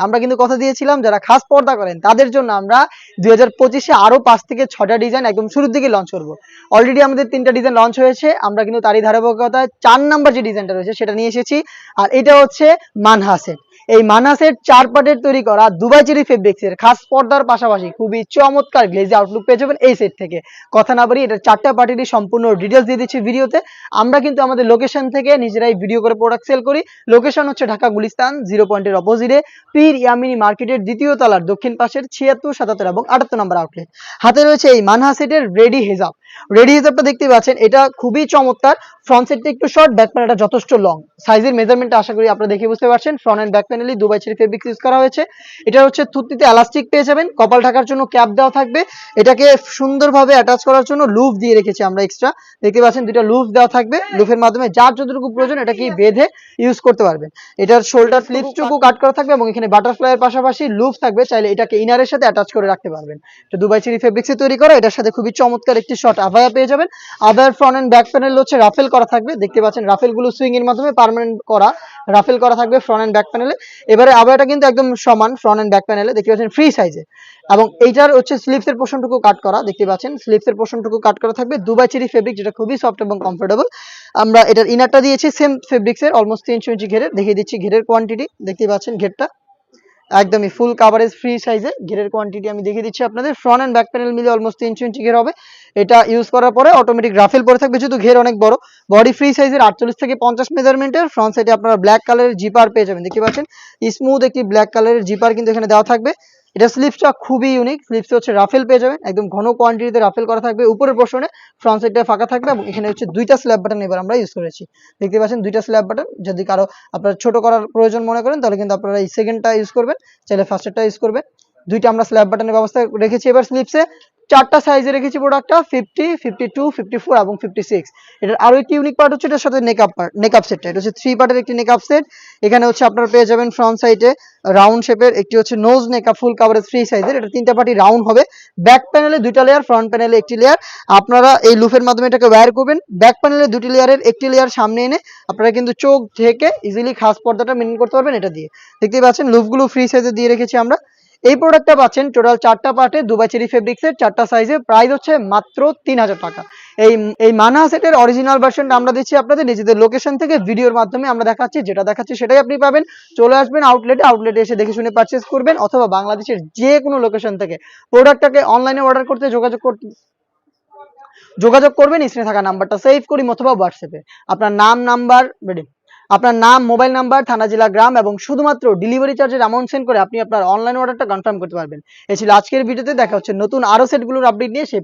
আমরা কিন্তু কথা দিয়েছিলাম যারা খাস পর্দা করেন তাদের জন্য আমরা 2025-এ আরো 5 থেকে 6টা ডিজাইন একদম শুরুর দিকে লঞ্চ করব। অলরেডি আমাদের 3টা ডিজাইন লঞ্চ হয়েছে, আমরা কিন্তু তারই ধারাবাহিকতায় 4 নাম্বার যে ডিজাইনটা রয়েছে সেটা নিয়ে এসেছি। আর এটা হচ্ছে মানহা সেট। এই মানহা সেট 4 পার্টের তৈরি করা দুবাই চেরি ফেব্রিক্সের খাস পর্দার পাশাপাশি খুবই চমৎকার গ্লেজি আউটলুক পেয়ে যাবেন এই সেট থেকে। কথা না বাড়ি এটা 4টা পার্টিরই সম্পূর্ণ ডিটেলস দিয়ে দিচ্ছি ভিডিওতে। আমরা কিন্তু আমাদের লোকেশন থেকে নিজেরাই ভিডিও করে প্রোডাক্ট সেল করি। লোকেশন হচ্ছে ঢাকা গুলিস্তান 0 পয়েন্টের অপোজিটে পীর ইয়ামিনী মার্কেটের দ্বিতীয় তলার দক্ষিণ পাশের 76, 77 এবং 78 নম্বর আউটলেট। হাতে রয়েছে এই মানহা সেটের রেডি হিজাব। রেডি হিজাবটা দেখতে পাচ্ছেন, এটা খুবই চমৎকার। ফ্রন্ট সেটটা একটু শর্ট, ব্যাক প্যানেলটা যথেষ্ট লং। সাইজের মেজারমেন্টটা আশা করি আপনারা দেখে বুঝতে পারছেন। ফ্রন্ট এন্ড ব্যাক প্যানেলই দুবাই চেরি ফেব্রিক্স ইউজ করা হয়েছে। এটা হচ্ছে থুতনিতে এলাস্টিক পেয়ে যাবেন, কপাল ঢাকার জন্য ক্যাপ দেওয়া থাকবে। এটাকে সুন্দরভাবে অ্যাটাচ করার জন্য লুফ দিয়ে রেখেছি আমরা এক্সট্রা। দেখতে পাচ্ছেন দুটো লুফ দেওয়া থাকবে। লুফের মাধ্যমে যার যতটুকু প্রয়োজন এটাকে বেঁধে ইউজ করতে পারবেন। এটার শোল্ডার স্লিপসটুকু কাট করা থাকবে এবং এখানে বাটারফ্লাইয়ের পাশাপাশি লুফ থাকবে, চাইলে এটাকে ইনারের সাথে অ্যাটাচ করে রাখতে পারবেন। এটা দুবাই চেরি ফেব্রিক্সে তৈরি করা। এটার সাথে খুবই চমৎকার একটি শর্ট আভায়া পেয়ে যাবেন। আভায়ার ফ্রন্ট এন্ড ব্যাক প্যানেল হচ্ছে রাফেল করা থাকবে। দেখতে পাচ্ছেন রাফেল গুলো সুইং এর মাধ্যমে পার্মানেন্ট করা রাফেল করা থাকবে ফ্রন্ট এন্ড ব্যাক প্যানেলে। এবারে আভায়াটা কিন্তু একদম সমান ফ্রন্ট এন্ড ব্যাক প্যানেলে, দেখতে পাচ্ছেন ফ্রি সাইজে। এবং এইটার হচ্ছে স্লিপস এর পোর্শনটুকু কাট করা, দেখতে পাচ্ছেন স্লিপস এর পোর্শনটুকু কাট করা থাকবে দুবাই চেরি ফেব্রিক, যেটা খুবই সফট এবং কমফোর্টেবল। আমরা এটার ইনারটা দিয়েছি সেম ফেব্রিক্স এর অলমোস্ট 300 ইঞ্চি ঘেরের। দেখিয়ে দিচ্ছি ঘেরের কোয়ান্টিটি, দেখতে পাচ্ছেন ঘেরটা একদমই ফুল কাভারেজ ফ্রি সাইজে। ঘেরের কোয়ান্টিটি আমি দেখিয়ে দিচ্ছি আপনাদের। ফ্রন্ট এন্ড ব্যাক প্যানেল মিলে অলমোস্ট 300 ইঞ্চি ঘের হবে। এটা ইউজ করার পরে অটোমেটিক রাফেল পরে থাকবে, যেহেতু ঘের অনেক বড়। বডি ফ্রি সাইজের 48 থেকে 50 মেজারমেন্টের। ফ্রন্ট সাইডে আপনারা ব্ল্যাক কালারের জিপার পেয়ে যাবেন, দেখতে পাচ্ছেন স্মুথ একটি ব্ল্যাক কালারের জিপার কিন্তু এখানে দেওয়া থাকবে। এটা স্লিপসটা খুবই ইউনিক। স্লিপসে হচ্ছে রাফেল পেয়ে যাবেন, একদম ঘন কোয়ান্টিটিতে রাফেল করা থাকবে। উপরের পোর্শনে ফ্রন্ট সাইডটা ফাঁকা থাকবে এবং এখানে হচ্ছে দুইটা স্ল্যাব বাটন এবার আমরা ইউজ করেছি। দেখতে পাচ্ছেন দুইটা স্ল্যাব বাটন। যদি কারো আপনারা ছোট করার প্রয়োজন মনে করেন তাহলে কিন্তু আপনারা এই সেকেন্ডটা ইউজ করবেন, চাইলে ফার্স্টেরটা ইউজ করবেন। দুইটা আমরা স্ল্যাব বাটনের ব্যবস্থা রেখেছি। এবার স্লিপসে 4টা সাইজে রেখেছি প্রোডাক্টটা, 50, 52, 54 এবং 56। এটার আরো একটি ইউনিক পার্ট হচ্ছে এটার সাথে নেকআপ সেটটা। এটা হচ্ছে 3 পার্টের একটি নেকআপ সেট। এখানে হচ্ছে আপনারা পেয়ে যাবেন ফ্রন্ট সাইডে রাউন্ড শেপের একটি হচ্ছে নোজ নেকআপ ফুল কাভারেজ ফ্রি সাইজের। এটা 3টা পার্টি রাউন্ড হবে। ব্যাক প্যানেলে 2টা লেয়ার, ফ্রন্ট প্যানেলে একটি লেয়ার। আপনারা এই লুফের মাধ্যমে এটাকে ওয়্যার করবেন। ব্যাক প্যানেলে 2টি লেয়ারের একটি লেয়ার সামনে এনে আপনারা কিন্তু চোখ ঢেকে ইজিলি খাস পর্দাটা মেইনটেইন করতে পারবেন এটা দিয়ে। দেখতেই পাচ্ছেন লুফগুলো ফ্রি সাইজে দিয়ে রেখেছি আমরা। এই প্রোডাক্টটা পাচ্ছেন টোটাল 4টা পার্টে দুবাই চেরি ফেব্রিক্সের 4টা সাইজে। প্রাইস হচ্ছে মাত্র 3000 টাকা। এই মানহা সেটের অরিজিনাল ভার্সনটা আমরা দিচ্ছি আপনাদের নিজেদের লোকেশন থেকে ভিডিওর মাধ্যমে আমরা দেখাচ্ছি, যেটা দেখাচ্ছি সেটাই আপনি পাবেন। চলে আসবেন আউটলেটে এসে দেখে শুনে পারচেজ করবেন, অথবা বাংলাদেশের যে কোনো লোকেশন থেকে প্রোডাক্টটাকে অনলাইনে অর্ডার করতে যোগাযোগ করবেন স্ক্রিনে থাকা নাম্বারটা সেভ করি অথবা হোয়াটসঅ্যাপে। আপনার নাম, নাম্বার রেডি, আপনার নাম, মোবাইল নাম্বার, থানা, জেলা, গ্রাম এবং শুধুমাত্র ডেলিভারি চার্জের অ্যামাউন্ট সেন্ড করে আপনি আপনার অনলাইন অর্ডারটা কনফার্ম করতে পারবেন। এই ছিল আজকের ভিডিওতে। দেখা হচ্ছে নতুন আরো সেটগুলোর আপডেট নিয়ে। সেই